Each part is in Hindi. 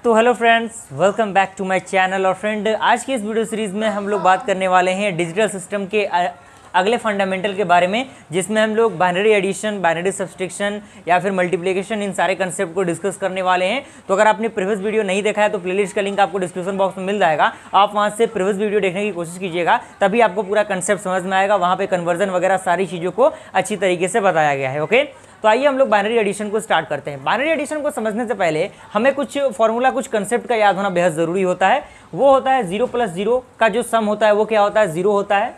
तो hello friends, welcome back to my channel. और फ्रेंड, आज की इस वीडियो सीरीज़ में हम लोग बात करने वाले हैं डिजिटल सिस्टम के अगले फंडामेंटल के बारे में, जिसमें हम लोग बाइनरी एडिशन, बाइनरी सब्सट्रैक्शन या फिर मल्टीप्लिकेशन, इन सारे कंसेप्ट को डिस्कस करने वाले हैं। तो अगर आपने प्रीवियस वीडियो नहीं देखा है तो प्लेलिस्ट का लिंक आपको डिस्क्रिप्शन बॉक्स में मिल जाएगा, आप वहाँ से प्रीवियस वीडियो देखने की कोशिश कीजिएगा, तभी आपको पूरा कंसेप्ट समझ में आएगा। वहाँ पे कन्वर्जन वगैरह सारी चीज़ों को अच्छी तरीके से बताया गया है। ओके, तो आइए हम लोग बाइनरी एडिशन को स्टार्ट करते हैं। बाइनरी एडिशन को समझने से पहले हमें कुछ फॉर्मूला, कुछ कंसेप्ट का याद होना बेहद ज़रूरी होता है। वो होता है 0 + 0 का जो सम होता है वो क्या होता है, 0 होता है,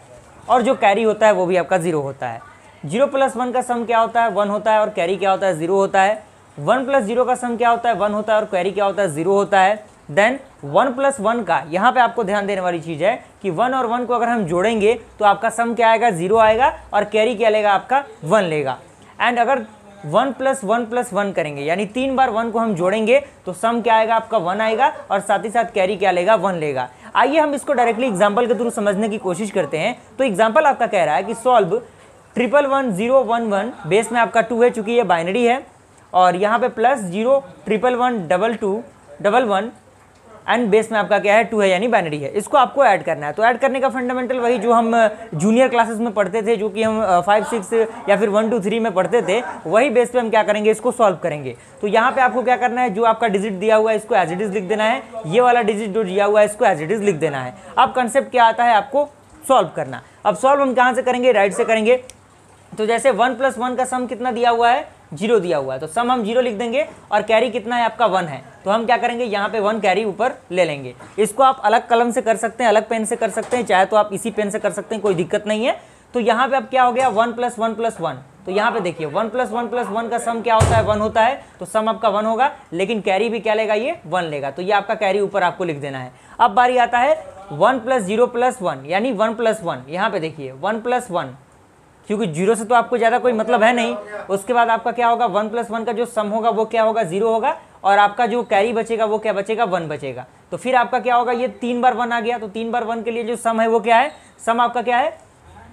और जो कैरी होता है वो भी आपका 0 होता है। 0 + 1 का सम क्या होता है, 1 होता है, और कैरी क्या होता है, 0 होता है। 1 + 0 का सम क्या होता है, 1 होता है, और कैरी क्या होता है, 0 होता है। देन 1 + 1 का, यहाँ पे आपको ध्यान देने वाली चीज़ है कि 1 और 1 को अगर हम जोड़ेंगे तो आपका सम क्या आएगा, 0 आएगा, और कैरी क्या लेगा, आपका 1 लेगा। एंड अगर 1 + 1 + 1 करेंगे, यानी 3 बार 1 को हम जोड़ेंगे तो सम क्या आएगा, आपका 1 आएगा, और साथ ही साथ कैरी क्या लेगा, 1 लेगा। आइए हम इसको डायरेक्टली एग्जांपल के थ्रू समझने की कोशिश करते हैं। तो एग्जांपल आपका कह रहा है कि सॉल्व 111011 बेस में आपका 2 है, चूंकि ये बाइनरी है, और यहाँ पे +0 1111 11 एंड बेस में आपका क्या है, 2 है, यानी बाइनरी है। इसको आपको ऐड करना है। तो ऐड करने का फंडामेंटल वही जो हम जूनियर क्लासेस में पढ़ते थे, जो कि हम 5, 6 या फिर 1, 2, 3 में पढ़ते थे, वही बेस पे हम क्या करेंगे, इसको सॉल्व करेंगे। तो यहाँ पे आपको क्या करना है, जो आपका डिजिट दिया हुआ है इसको एज इट इज लिख देना है, ये वाला डिजिट जो दिया हुआ है इसको एज इट इज लिख देना है। अब कंसेप्ट क्या आता है, आपको सॉल्व करना। अब सॉल्व हम कहाँ से करेंगे, राइट से करेंगे। तो जैसे 1 + 1 का सम कितना दिया हुआ है, 0 दिया हुआ है, तो सम हम 0 लिख देंगे, और कैरी कितना है आपका, 1 है। तो हम क्या करेंगे, यहाँ पे 1 कैरी ऊपर ले लेंगे। इसको आप अलग कलम से कर सकते हैं, अलग पेन से कर सकते हैं, चाहे तो आप इसी पेन से कर सकते हैं, कोई दिक्कत नहीं है। तो यहाँ पे अब क्या हो गया, 1 + 1 + 1। तो यहाँ पे देखिए 1 + 1 + 1 का सम क्या होता है, 1 होता है, तो सम आपका 1 होगा, लेकिन कैरी भी क्या लेगा, ये 1 लेगा। तो ये आपका कैरी ऊपर आपको लिख देना है। अब बारी आता है 1 + 0 + 1, यानी 1 + 1। यहाँ पे देखिए 1 + 1, क्योंकि 0 से तो आपको ज़्यादा कोई मतलब है नहीं। उसके बाद आपका क्या होगा, 1 + 1 का जो सम होगा वो क्या होगा, 0 होगा, और आपका जो कैरी बचेगा वो क्या बचेगा, 1 बचेगा। तो फिर आपका क्या होगा, ये 3 बार 1 आ गया, तो 3 बार 1 के लिए जो सम है वो क्या है, सम आपका क्या है,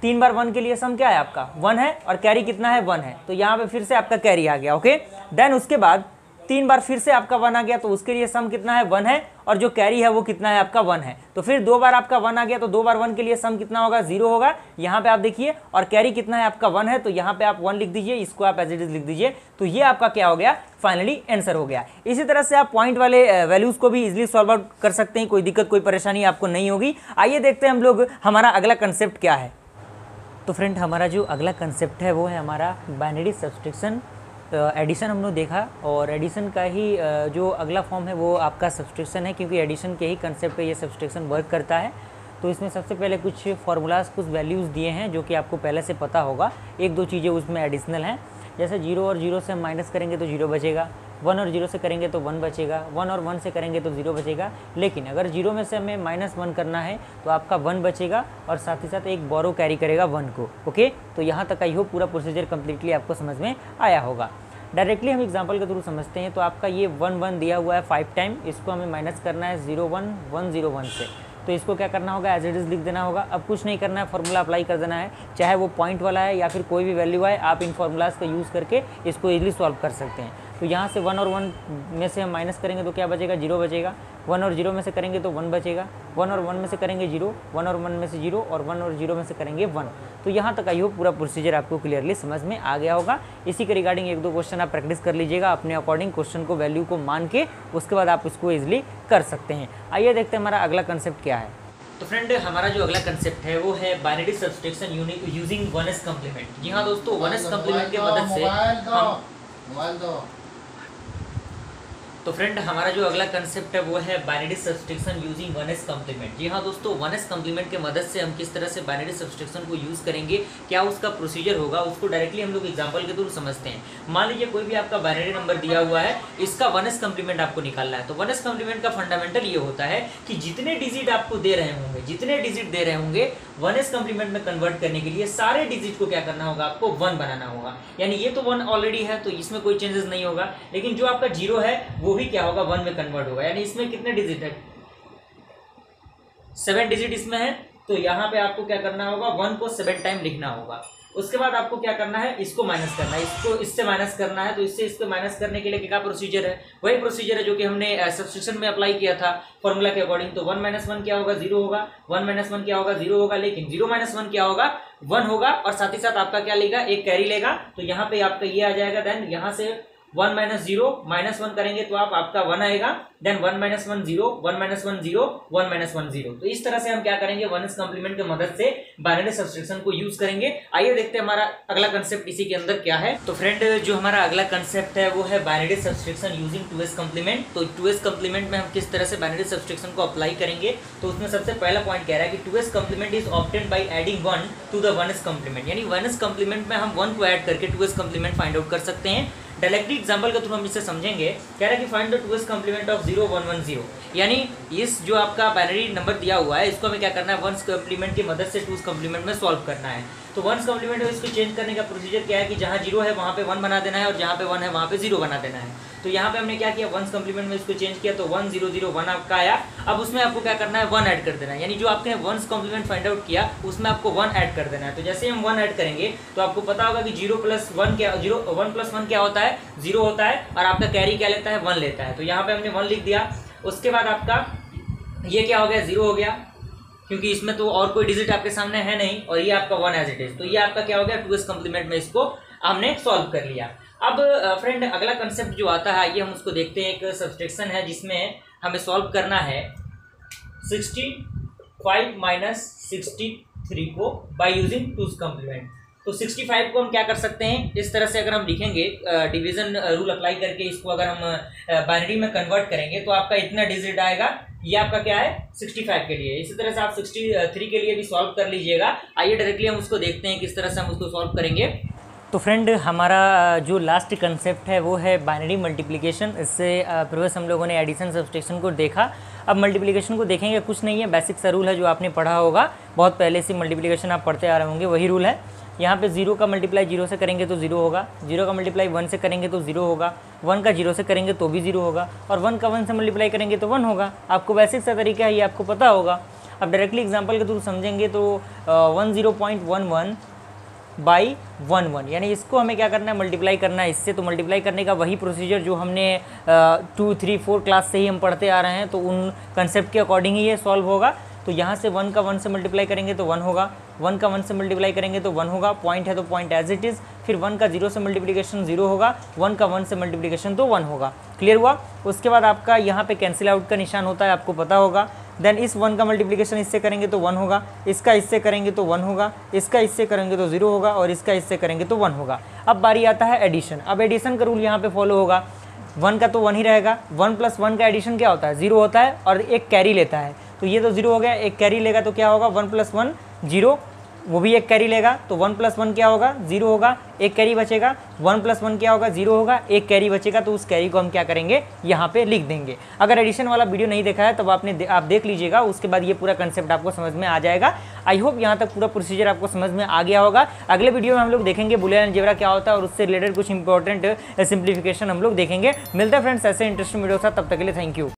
3 बार 1 के लिए सम क्या है आपका, 1 है, और कैरी कितना है, 1 है। तो यहाँ पे फिर से आपका कैरी आ गया। ओके, देन उसके बाद 3 बार फिर से आपका 1 आ गया, तो उसके लिए सम कितना है, 1 है, और जो कैरी है वो कितना है, आपका 1 है। तो फिर 2 बार आपका 1 आ गया, तो 2 बार 1 के लिए सम कितना होगा, 0 होगा। यहाँ पे आप देखिए, और कैरी कितना है आपका, 1 है, तो यहाँ पे आप 1 लिख दीजिए, इसको आप एज इट इज लिख दीजिए। तो ये आपका क्या हो गया, फाइनली आंसर हो गया। इसी तरह से आप पॉइंट वाले वैल्यूज को भी इजिली सॉल्व आउट कर सकते हैं, कोई दिक्कत, कोई परेशानी आपको नहीं होगी। आइए देखते हैं हम लोग हमारा अगला कंसेप्ट क्या है। तो फ्रेंड, हमारा जो अगला कंसेप्ट है वो है हमारा बाइनरी सब्सट्रैक्शन। एडिशन हम लोग देखा, और एडिशन का ही जो अगला फॉर्म है वो आपका सब्सट्रैक्शन है, क्योंकि एडिशन के ही कंसेप्ट पे ये सब्सट्रैक्शन वर्क करता है। तो इसमें सबसे पहले कुछ फार्मूलाज, कुछ वैल्यूज़ दिए हैं जो कि आपको पहले से पता होगा। 1-2 चीज़ें उसमें एडिशनल हैं, जैसे 0 और 0 से हम माइनस करेंगे तो 0 बचेगा, 1 और 0 से करेंगे तो 1 बचेगा, 1 और 1 से करेंगे तो 0 बचेगा। लेकिन अगर 0 में से हमें -1 करना है तो आपका 1 बचेगा, और साथ ही साथ एक बोरो कैरी करेगा 1 को। ओके, तो यहाँ तक आई हो पूरा प्रोसीजर कम्प्लीटली आपको समझ में आया होगा। डायरेक्टली हम एग्जांपल के थ्रू समझते हैं। तो आपका ये 1 1 दिया हुआ है 5 टाइम, इसको हमें माइनस करना है 0 1 1 0 1 से। तो इसको क्या करना होगा, एज इट इज लिख देना होगा। अब कुछ नहीं करना है, फार्मूला अप्लाई कर देना है, चाहे वो पॉइंट वाला है या फिर कोई भी वैल्यू है, आप इन फार्मूलाज का यूज़ करके इसको इजीली सॉल्व कर सकते हैं। तो यहाँ से 1 और 1 में से हम माइनस करेंगे तो क्या बचेगा, 0 बचेगा। 1 और 0 में से करेंगे तो 1 बचेगा, 1 और 1 में से करेंगे 0, 1 और 1 में से 0, और 1 और 0 में से करेंगे 1। तो यहाँ तक आई हो पूरा प्रोसीजर आपको क्लियरली समझ में आ गया होगा। इसी के रिगार्डिंग 1-2 क्वेश्चन आप प्रैक्टिस कर लीजिएगा अपने अकॉर्डिंग, क्वेश्चन को वैल्यू को मान के, उसके बाद आप इसको ईजिली कर सकते हैं। आइए देखते हैं हमारा अगला कंसेप्ट क्या है। तो फ्रेंड, हमारा जो अगला कंसेप्ट है वो है binary subtraction using 1s complement. जी हाँ दोस्तों, 1s कॉम्प्लीमेंट की मदद से हम तो फ्रेंड, हमारा जो अगला कंसेप्ट है वो है binary subtraction using 1s complement. जी हाँ दोस्तों, 1s कॉम्प्लीमेंट के मदद से हम किस तरह से बाइनरी सब्सट्रैक्शन को यूज़ करेंगे, क्या उसका प्रोसीजर होगा, उसको डायरेक्टली हम लोग एग्जांपल के थ्रू समझते हैं। मान लीजिए कोई भी आपका बाइनरी नंबर दिया हुआ है, इसका 1s कॉम्प्लीमेंट आपको निकालना है। तो 1s कॉम्प्लीमेंट का फंडामेंटल ये होता है कि जितने डिजिट आपको दे रहे होंगे, 1s कॉम्प्लीमेंट में कन्वर्ट करने के लिए सारे डिजिट को क्या करना होगा, आपको 1 बनाना होगा। यानी ये तो 1 ऑलरेडी है, तो इसमें कोई चेंजेस नहीं होगा, लेकिन जो आपका 0 है वो भी क्या होगा, 1 में कन्वर्ट होगा। यानी इसमें कितने डिजिट है, 7 डिजिट इसमें है। तो यहाँ पे आपको क्या करना होगा, 1 को 7 टाइम लिखना होगा। उसके बाद आपको क्या करना है, इसको माइनस करना है, इसको इससे माइनस करना है। तो इससे इसको माइनस करने के लिए क्या प्रोसीजर है, वही प्रोसीजर है जो कि हमने सब्स्टिट्यूशन में अप्लाई किया था फॉर्मूला के अकॉर्डिंग। तो 1 - 1 क्या होगा, 0 होगा, 1 - 1 क्या होगा, 0 होगा, लेकिन 0 - 1 क्या होगा, 1 होगा, और साथ ही साथ आपका क्या लेगा, एक कैरी लेगा। तो यहाँ पे आपका ये आ जाएगा, देन यहाँ से 1 - 0 -1 करेंगे तो आपका 1 आएगा, देन 1 - 1 0, 1 - 1 0, 1 - 1 0। तो इस तरह से हम क्या करेंगे, 1s कॉम्प्लीमेंट की मदद से बाइनरी सब्स्टिट्यूशन को यूज करेंगे। आइए देखते हैं हमारा अगला कंसेप्ट इसी के अंदर क्या है। तो फ्रेंड, जो हमारा अगला कंसेप्ट है वो है binary substitution using 2s complement. तो 2s कॉम्प्लीमेंट में हम किस तरह से बाइनरी सब्स्टिट्यूशन को अप्लाई करेंगे, तो उसमें सबसे पहला पॉइंट कह रहा है कि 2s complement is obtained by adding 1 to the 1s complement. यानी 1s कॉम्प्लीमेंट में हम 1 को ऐड करके 2s कॉम्प्लीमेंट फाइंड आउट कर सकते हैं। डायरेक्टली एग्जांपल के थ्रू हम इसे समझेंगे। कह रहा है कि find the 2s complement of 0 1 1 0। यानी इस जो आपका बाइनरी नंबर दिया हुआ है इसको हमें क्या करना है, 1s कॉम्प्लीमेंट की मदद से 2s कॉम्प्लीमेंट में सॉल्व करना है। तो 1s कॉम्प्लीमेंट में इसको चेंज करने का प्रोसीजर क्या है कि जहाँ 0 है वहाँ पे 1 बना देना है, और जहाँ पे 1 है वहाँ पे 0 बना देना है। तो यहाँ पे हमने क्या किया, 1s कॉम्प्लीमेंट में इसको चेंज किया, तो 1 0 0 1 आपका आया। अब उसमें आपको क्या करना है, 1 ऐड कर देना है। यानी जो आपने 1s कॉम्प्लीमेंट फाइंड आउट किया उसमें आपको 1 ऐड कर देना है। तो जैसे हम 1 ऐड करेंगे तो आपको पता होगा कि 0 + 1 क्या, 1 + 1 क्या होता है, 0 होता है, और आपका कैरी क्या लेता है, 1 लेता है। तो यहाँ पे हमने 1 लिख दिया। उसके बाद आपका ये क्या हो गया, 0 हो गया, क्योंकि इसमें तो और कोई डिजिट आपके सामने है नहीं, और ये आपका 1 एज इट इज। तो ये आपका क्या हो गया, 2s कॉम्प्लीमेंट में इसको हमने सॉल्व कर लिया। अब फ्रेंड, अगला कंसेप्ट जो आता है ये हम उसको देखते हैं। एक सब्स्ट्रैक्शन है जिसमें हमें सॉल्व करना है 65 - 63 को बाय यूजिंग 2s कॉम्प्लीमेंट। तो 65 को हम क्या कर सकते हैं, इस तरह से अगर हम लिखेंगे, डिवीजन रूल अप्लाई करके इसको अगर हम बाइनरी में कन्वर्ट करेंगे तो आपका इतना डिजिट आएगा। ये आपका क्या है, 65 के लिए। इसी तरह से आप 63 के लिए भी सॉल्व कर लीजिएगा। आइए डायरेक्टली हम उसको देखते हैं किस तरह से हम उसको सॉल्व करेंगे। तो फ्रेंड, हमारा जो लास्ट कंसेप्ट है वो है बाइनरी मल्टीप्लिकेशन। इससे प्रीवियस हम लोगों ने एडिशन सब्स्ट्रैक्शन को देखा। अब मल्टीप्लिकेशन को देखेंगे। कुछ नहीं है, बेसिक सा रूल है जो आपने पढ़ा होगा, बहुत पहले से मल्टीप्लिकेशन आप पढ़ते आ रहे होंगे, वही रूल है। यहाँ पे 0 का मल्टीप्लाई 0 से करेंगे तो 0 होगा, 0 का मल्टीप्लाई 1 से करेंगे तो 0 होगा, 1 का 0 से करेंगे तो भी 0 होगा, और 1 का 1 से मल्टीप्लाई करेंगे तो 1 होगा। आपको बेसिक सा तरीका है, ये आपको पता होगा। अब डायरेक्टली एग्जांपल के थ्रू समझेंगे तो 10.11 बाई 1 1, यानी इसको हमें क्या करना है, मल्टीप्लाई करना है इससे। तो मल्टीप्लाई करने का वही प्रोसीजर जो हमने 2 3 4 क्लास से ही हम पढ़ते आ रहे हैं, तो उन कंसेप्ट के अकॉर्डिंग ही ये सॉल्व होगा। तो यहाँ से 1 का 1 से मल्टीप्लाई करेंगे तो 1 होगा, 1 का 1 से मल्टीप्लाई करेंगे तो 1 होगा, पॉइंट है तो पॉइंट एज इट इज़। फिर 1 का 0 से मल्टीप्लिकेशन 0 होगा, 1 का 1 से मल्टीप्लिकेशन तो 1 होगा। क्लियर हुआ। उसके बाद आपका यहाँ पे कैंसिल आउट का निशान होता है, आपको पता होगा। देन इस 1 का मल्टीप्लिकेशन इससे करेंगे तो 1 होगा, इसका इससे करेंगे तो 1 होगा, इसका इससे करेंगे तो 0 होगा, और इसका इससे करेंगे तो 1 होगा। अब बारी आता है एडिशन। अब एडिशन का रूल यहाँ पे फॉलो होगा। 1 का तो 1 ही रहेगा, 1 + 1 का एडिशन क्या होता है, 0 होता है, और एक कैरी लेता है। तो ये तो 0 हो गया, एक कैरी लेगा तो क्या होगा, 1 + 1 0, वो भी एक कैरी लेगा, तो 1 + 1 क्या होगा, 0 होगा, एक कैरी बचेगा, 1 + 1 क्या होगा, 0 होगा, एक कैरी बचेगा, तो उस कैरी को हम क्या करेंगे, यहाँ पे लिख देंगे। अगर एडिशन वाला वीडियो नहीं देखा है तब आप देख लीजिएगा, उसके बाद ये पूरा कंसेप्ट आपको समझ में आ जाएगा। आई होप यहाँ तक पूरा प्रोसीजर आपको समझ में आ गया होगा। अगले वीडियो में हम लोग देखेंगे बुलियन अलजेब्रा क्या होता है, और उससे रिलेटेड कुछ इंपॉर्टेंट सिंप्लीफिकेशन हम लोग देखेंगे। मिलते हैं फ्रेंड्स ऐसे इंटरेस्टिंग वीडियो के साथ, तब तक के लिए थैंक यू।